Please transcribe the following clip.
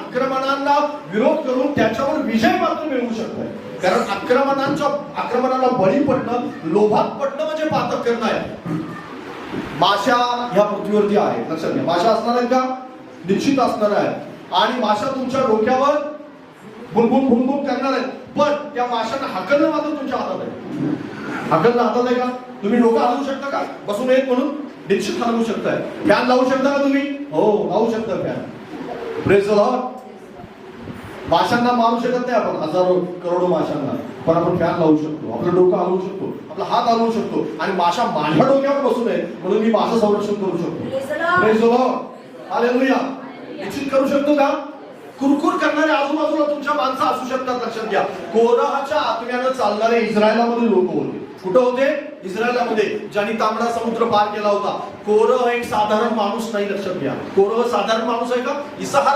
आक्रमणांना विरोध करून त्याच्यावर विजय मात्र मिळवू शकताय. कारण आक्रमणाला बळी पडणं, लोभात पडणं म्हणजे पातक करणं आहे. माशा ह्या पृथ्वीवरती आहेत, लक्षात घ्या. माशा असणार आहेत का? निश्चित असणार आहेत. आणि माशा तुमच्या डोक्यावर बुलबुल बुलबुल करणार आहेत, पण त्या माशांना हाकलणं मात्र तुमच्या हातात आहे. हाकलणं हातात आहे का? तुम्ही डोकं हलवू शकता का? बसून येत म्हणून निश्चित हलवू शकताय. फॅन लावू शकता का तुम्ही? हो, लावू शकता फॅन. Praise the Lord. माशांना मारू शकत नाही आपण, हजारो करोडो माशांना, पण आपण फॅन लावू शकतो, आपलं डोकं हलवू शकतो, आपला हात हलवू शकतो. आणि माशा माझ्या डोक्यावर बसू नये म्हणून मी माझं संरक्षण करू शकतो. Praise the Lord. हालेलुया. निश्चित करू शकतो का? कुरकुर करणारे आजूबाजूला तुमच्या माणसं असू शकतात, लक्षात घ्या. कोरहाच्या आत्म्यानं चालणारे इस्रायलामध्ये लोक होते. कुठं होते? इस्रायलामध्ये, ज्यांनी तांबडा समुद्र पार केला होता. कोरह एक साधारण माणूस नाही, लक्षात घ्या. कोरह साधारण माणूस आहे का? इसाहारा